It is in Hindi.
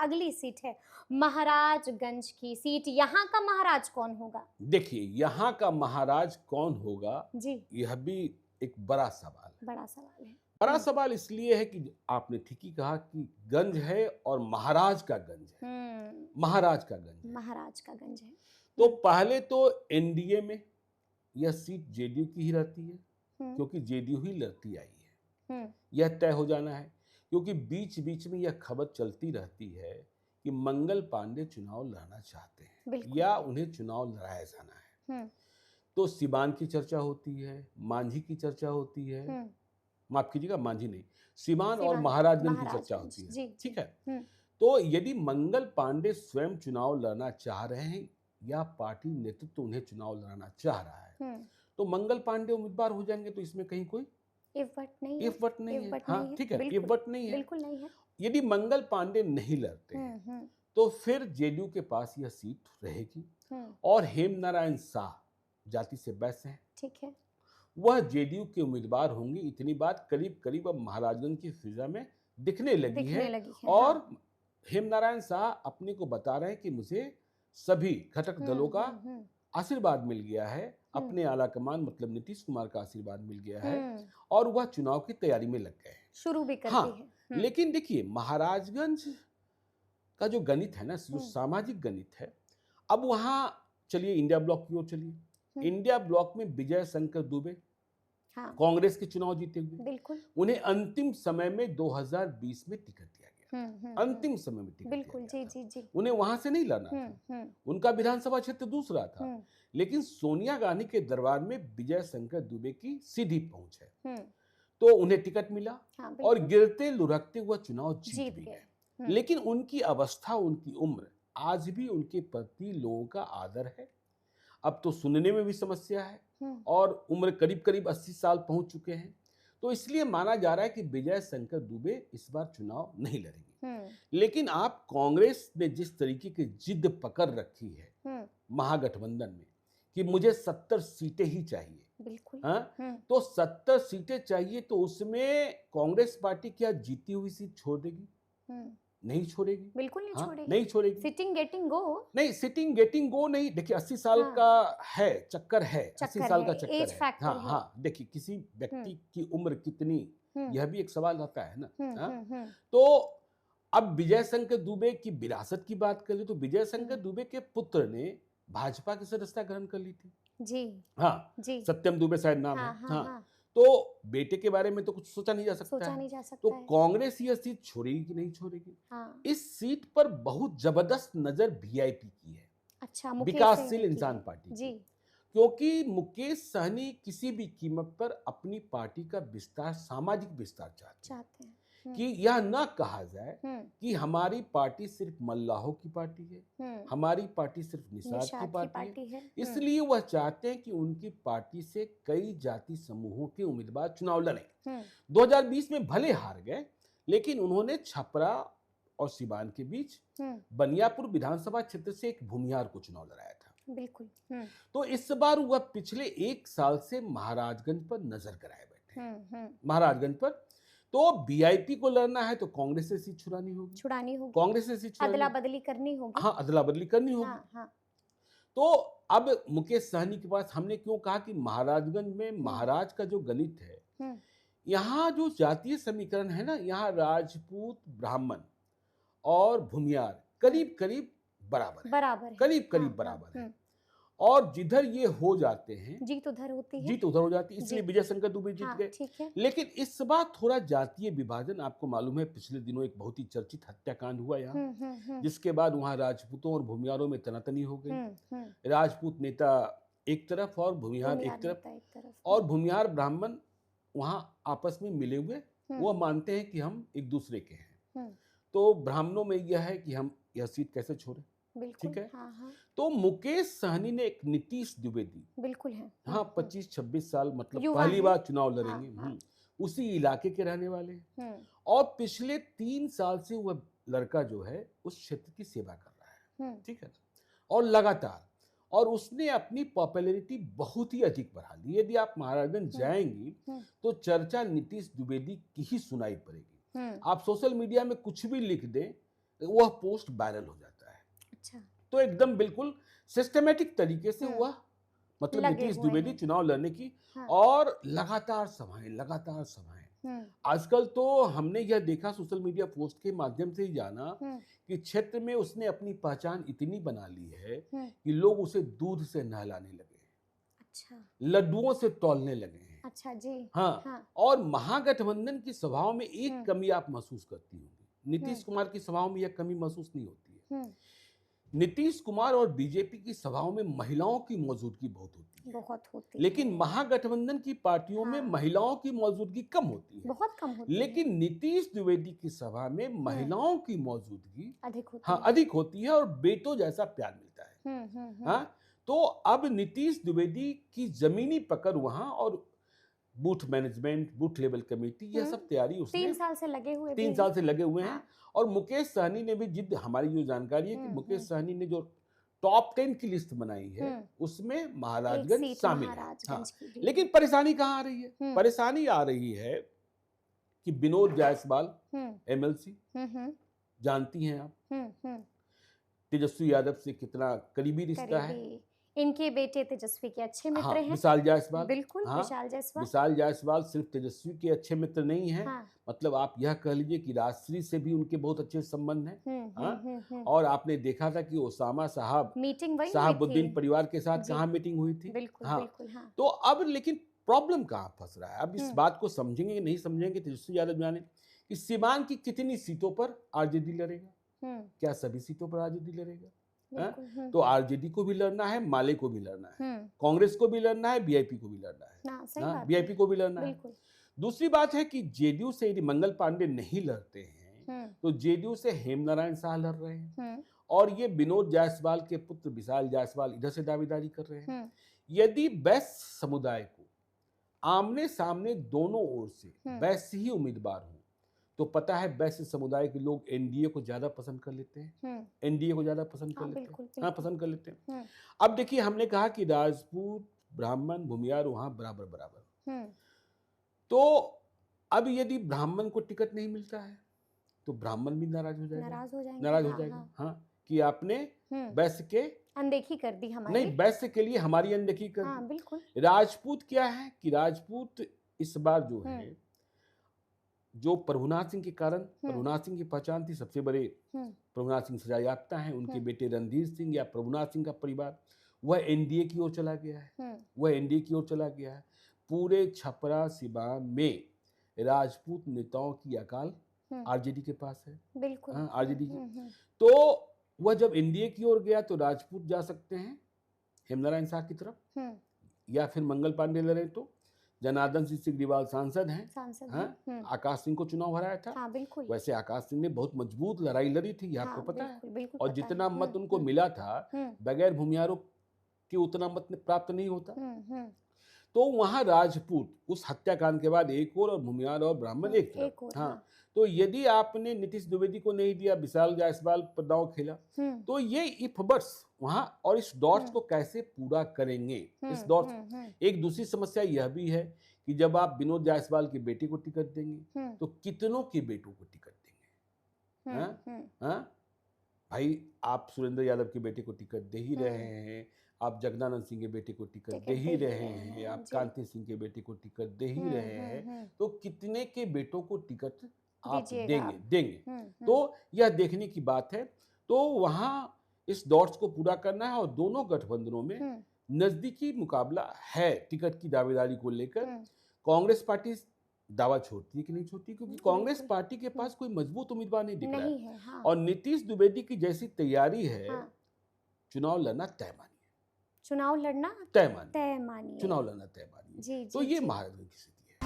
अगली सीट है महाराजगंज की सीट, यहाँ का महाराज कौन होगा? देखिए, यहाँ का महाराज कौन होगा, जी, यह भी एक बड़ा सवाल है। बड़ा सवाल है। बड़ा सवाल इसलिए है कि आपने ठीक ही कहा कि गंज है और महाराज का गंज है, महाराज का गंज है। महाराज का गंज है। तो पहले तो एनडीए में यह सीट जेडीयू की ही रहती है, हम्म, क्योंकि जेडीयू ही लड़ती आई है, हम्म, यह तय हो जाना है। क्योंकि बीच बीच में यह खबर चलती रहती है कि मंगल पांडे चुनाव लड़ना चाहते हैं बिल्कुल। या उन्हें चुनाव लड़ाया जाना है। हम्म, तो सिवान की चर्चा होती है, मांझी की चर्चा होती है, हम्म, माफ कीजिएगा, मांझी नहीं, सिवान और सिवान, महाराजगंज की चर्चा महाराजगंज, होती है। जी, ठीक है। हम्म, तो यदि मंगल पांडे स्वयं चुनाव लड़ना चाह रहे हैं या पार्टी नेतृत्व उन्हें चुनाव लड़ाना चाह रहा है, तो मंगल पांडे उम्मीदवार हो जाएंगे, तो इसमें कहीं कोई इफ बट नहीं है, इफ वट नहीं इफ है। बट हाँ, नहीं है, ठीक है, इफ बिल्कुल, वट नहीं है। बिल्कुल नहीं है। यदि मंगल पांडे नहीं लड़ते हैं, तो फिर जेडीयू के पास यह सीट रहेगी और हेमनारायण शाह जाति से बैस हैं, ठीक है। वह जेडीयू के उम्मीदवार होंगे। इतनी बात करीब करीब अब महाराजगंज की फिजा में दिखने लगी है। और हाँ। हेमनारायण शाह अपने को बता रहे हैं कि मुझे सभी घटक दलों का आशीर्वाद मिल गया है, अपने आला कमान मतलब नीतीश कुमार का आशीर्वाद मिल गया है और वह चुनाव की तैयारी में लग गए हैं, शुरू भी कर दी है। लेकिन देखिए, महाराजगंज का जो गणित है ना, जो सामाजिक गणित है, अब वहां चलिए इंडिया ब्लॉक की ओर चलिए। इंडिया ब्लॉक में विजय शंकर दुबे कांग्रेस के चुनाव जीते हुए, बिल्कुल, उन्हें अंतिम समय में 2020 में टिकट दिया गया, अंतिम समय में टिकट बिल्कुल, दिया जी, जी, जी। उन्हें वहां से नहीं लाना था, उनका विधानसभा क्षेत्र दूसरा था, लेकिन सोनिया गांधी के दरबार में विजय शंकर दुबे की सीधी पहुंच है, तो उन्हें टिकट मिला और गिरते लुढ़कते हुए चुनाव जीत भी गए। लेकिन उनकी अवस्था, उनकी उम्र, आज भी उनके प्रति लोगों का आदर है। अब तो सुनने में भी समस्या है और उम्र करीब करीब 80 साल पहुंच चुके हैं, तो इसलिए माना जा रहा है कि विजय शंकर दुबे इस बार चुनाव नहीं लड़ेंगे। लेकिन आप कांग्रेस ने जिस तरीके की जिद पकड़ रखी है महागठबंधन में कि मुझे 70 सीटें ही चाहिए, बिल्कुल, तो 70 सीटें चाहिए, तो उसमें कांग्रेस पार्टी क्या जीती हुई सीट छोड़ देगी? नहीं छोड़ेगी, बिल्कुल नहीं छोड़ेगी, नहीं छोड़ेगी। सिटिंग गेटिंग गो नहीं, सिटिंग गेटिंग गो नहीं। देखिए 80 साल का है चक्कर है, 80 साल का चक्कर एज है। फैक्टर हाँ हाँ, देखिए किसी व्यक्ति की उम्र कितनी, यह भी एक सवाल आता है ना। तो अब विजय शंकर दुबे की विरासत की बात करें तो विजय शंकर दुबे के पुत्र ने भाजपा की सदस्यता ग्रहण कर ली थी जी, हाँ जी, सत्यम दुबे शायद नाम हाँ, है। हाँ, हाँ। तो बेटे के बारे में तो कुछ सोचा नहीं जा सकता है। तो कांग्रेस यह सीट छोड़ेगी कि नहीं छोड़ेगी? इस सीट पर बहुत जबरदस्त नजर वीआईपी की है, अच्छा, विकासशील इंसान पार्टी जी, क्योंकि मुकेश सहनी किसी भी कीमत पर अपनी पार्टी का विस्तार, सामाजिक विस्तार चाहते हैं कि यह न कहा जाए कि हमारी पार्टी सिर्फ मल्लाहों की पार्टी है, हमारी पार्टी सिर्फ निषाद की पार्टी है। इसलिए वह चाहते हैं कि उनकी पार्टी से कई जाति समूहों के उम्मीदवार चुनाव लड़ें। 2020 में भले हार गए, लेकिन उन्होंने छपरा और सिवान के बीच बनियापुर विधानसभा क्षेत्र से एक भूमिहार को चुनाव लड़ाया था। बिल्कुल। तो इस बार वह पिछले 1 साल से महाराजगंज पर नजर कराए बैठे हैं। महाराजगंज पर तो वीआईपी को लड़ना है तो कांग्रेस से सीट छुड़ानी होगी, कांग्रेस से सीट अदला बदली करनी होगी। हाँ, अदला बदली करनी होगी। हाँ। तो अब मुकेश सहनी के पास, हमने क्यों कहा कि महाराजगंज में महाराज का जो गणित है, यहाँ जो जातीय समीकरण है ना, यहाँ राजपूत, ब्राह्मण और भूमियार करीब करीब बराबर है, करीब करीब बराबर है। और जिधर ये हो जाते हैं, जीत उधर हो जाती है, इसलिए विजय शंकर दुबे जीत गए। लेकिन इस बार थोड़ा जातीय विभाजन, आपको मालूम है पिछले दिनों एक बहुत ही चर्चित हत्याकांड हुआ यहाँ, जिसके बाद वहां राजपूतों और भूमिहारों में तनातनी हो गई। राजपूत नेता एक तरफ और भूमिहार एक तरफ, और भूमिहार ब्राह्मण वहां आपस में मिले हुए, वो मानते हैं कि हम एक दूसरे के हैं। तो ब्राह्मणों में यह है कि हम यह सीट कैसे छोड़े, ठीक है। हाँ। तो मुकेश सहनी ने एक नीतीश द्विवेदी, बिल्कुल है, हाँ 25-26 साल, मतलब पहली बार चुनाव लड़ेंगे। हाँ। उसी इलाके के रहने वाले हैं और पिछले 3 साल से वह लड़का जो है उस क्षेत्र की सेवा कर रहा है, ठीक है ना, और लगातार, और उसने अपनी पॉपुलैरिटी बहुत ही अधिक बढ़ा ली। यदि आप महाराजगंज जाएंगी तो चर्चा नीतीश द्विवेदी की ही सुनाई पड़ेगी। आप सोशल मीडिया में कुछ भी लिख दें, वह पोस्ट वायरल हो जाता है। अच्छा। तो एकदम बिल्कुल सिस्टमेटिक तरीके से हम्म। वह मतलब लगे नीतीश हुए द्विवेदी हैं। चुनाव लड़ने की हाँ। और लगातार सभाएं। आजकल तो हमने यह देखा सोशल मीडिया पोस्ट के माध्यम से ही जाना कि क्षेत्र में उसने अपनी पहचान इतनी बना ली है कि लोग उसे दूध से नहलाने लगे हैं। अच्छा। लड्डुओं से तौलने लगे हैं। अच्छा जी। हाँ। और महागठबंधन की सभाओं में एक कमी आप महसूस करती होंगी, नीतीश कुमार की सभाओं में यह कमी महसूस नहीं होती है। नीतीश कुमार और बीजेपी की सभाओं में महिलाओं की मौजूदगी बहुत होती है, लेकिन महागठबंधन की पार्टियों में महिलाओं की मौजूदगी कम होती है, बहुत कम होती है। लेकिन नीतीश द्विवेदी की सभा में महिलाओं की मौजूदगी अधिक होती है और बेटों जैसा प्यार मिलता है। हाँ, तो अब नीतीश द्विवेदी की जमीनी पकड़ वहां और booth management, booth level committee, यह सब तैयारी उसने 3 साल से लगे हुए हैं। और मुकेश सहनी ने भी जिद, हमारी जो जानकारी है कि मुकेश सहनी ने जो टॉप 10 की लिस्ट बनाई है उसमें महाराजगंज शामिल है। हाँ, लेकिन परेशानी कहाँ आ रही है? परेशानी आ रही है कि विनोद जायसवाल MLC, जानती हैं आप तेजस्वी यादव से कितना करीबी रिश्ता है। इनके बेटे तेजस्वी के अच्छे मित्र हैं। विशाल जायसवाल, बिल्कुल। विशाल जायसवाल सिर्फ तेजस्वी के अच्छे मित्र नहीं हैं। मतलब आप यह कह लीजिए कि राजश्री से भी उनके बहुत अच्छे संबंध हैं। और आपने देखा था कि ओसामा साहबुद्दीन परिवार के साथ कहाँ मीटिंग हुई थी। बिल्कुल। तो अब लेकिन प्रॉब्लम कहाँ फंस रहा है? अब इस बात को समझेंगे कि नहीं समझेंगे तेजस्वी यादव जाने कि सीमांत की कितनी सीटों पर आरजेडी लड़ेगा। क्या सभी सीटों पर आरजेडी लड़ेगा? तो आरजेडी को भी लड़ना है, माले को भी लड़ना है, कांग्रेस को भी लड़ना है, बीआईपी को भी लड़ना है। बीआईपी को भी लड़ना है। दूसरी बात है कि जेडीयू से यदि मंगल पांडे नहीं लड़ते हैं तो जेडीयू से हेमनारायण शाह लड़ रहे हैं और ये विनोद जायसवाल के पुत्र विशाल जायसवाल इधर से दावेदारी कर रहे हैं। यदि वैश्य समुदाय को आमने सामने दोनों ओर से वैश्य ही उम्मीदवार हो तो पता है वैश्य समुदाय के लोग एनडीए को ज्यादा पसंद कर लेते हैं। एनडीए को ज्यादा पसंद कर लेते हैं। हाँ, पसंद कर लेते हैं। अब देखिए, हमने कहा कि राजपूत, ब्राह्मण, भूमियार वहां बराबर। तो अब यदि ब्राह्मण को टिकट नहीं मिलता है तो ब्राह्मण भी नाराज हो जाएगा। हाँ, कि आपने वैश्य के अनदेखी कर दी हमारी। नहीं, वैश्य के लिए हमारी अनदेखी कर दी। बिल्कुल। राजपूत क्या है कि राजपूत इस बार जो है, जो प्रभुनाथ सिंह के कारण, प्रभुनाथ सिंह की पहचान थी, सबसे बड़े प्रभुनाथ सिंह सजा याफ्ता हैं, उनके बेटे रणधीर सिंह या प्रभुनाथ सिंह का परिवार वह एनडीए की ओर चला गया है। पूरे छपरा सिवान में राजपूत नेताओं की अकाल आरजेडी के पास है। बिल्कुल। हाँ, आरजेडी की। तो वह जब एनडीए की ओर गया तो राजपूत जा सकते हैं हेमनारायण शाह की तरफ या फिर मंगल पांडे लड़े तो जनार्दन सिंह सिग्रीवाल सांसद हैं। आकाश सिंह को चुनाव हराया था। बिल्कुल। वैसे आकाश सिंह ने बहुत मजबूत लड़ाई लड़ी थी, ये आपको पता है। और जितना मत उनको मिला था बगैर भूमियारों के उतना मत प्राप्त नहीं होता। तो वहां राजपूत उस हत्याकांड के बाद एक और भूमियार और ब्राह्मण एक तरफ। हाँ, तो यदि आपने नीतीश द्विवेदी को नहीं दिया, विशाल जायसवाल पर दांव खेला, तो ये इफ बट्स वहां और इस डॉट्स को कैसे पूरा करेंगे? इस डॉट्स एक दूसरी समस्या यह भी है कि जब आप विनोद जायसवाल के बेटे को टिकट देंगे तो कितनों के बेटों को टिकट देंगे? हाँ, भाई आप सुरेंद्र यादव के बेटे को टिकट दे ही रहे हैं, आप जगदानंद सिंह के बेटे को टिकट दे ही रहे हैं, आप कांति सिंह के बेटे को टिकट दे ही रहे हैं, तो कितने के बेटों को टिकट आप देंगे? तो यह देखने की बात है। तो वहां इस डॉट्स को पूरा करना है और दोनों गठबंधनों में नजदीकी मुकाबला है टिकट की दावेदारी को लेकर। कांग्रेस पार्टी दावा छोड़ती है कि नहीं छोड़ती, क्योंकि कांग्रेस पार्टी के पास कोई मजबूत उम्मीदवार नहीं दिख रहा है। हाँ। और नीतीश द्विवेदी की जैसी तैयारी है, चुनाव लड़ना तय मानिए। चुनाव लड़ना तय मानिए। तो ये महाराजगंज की स्थिति है।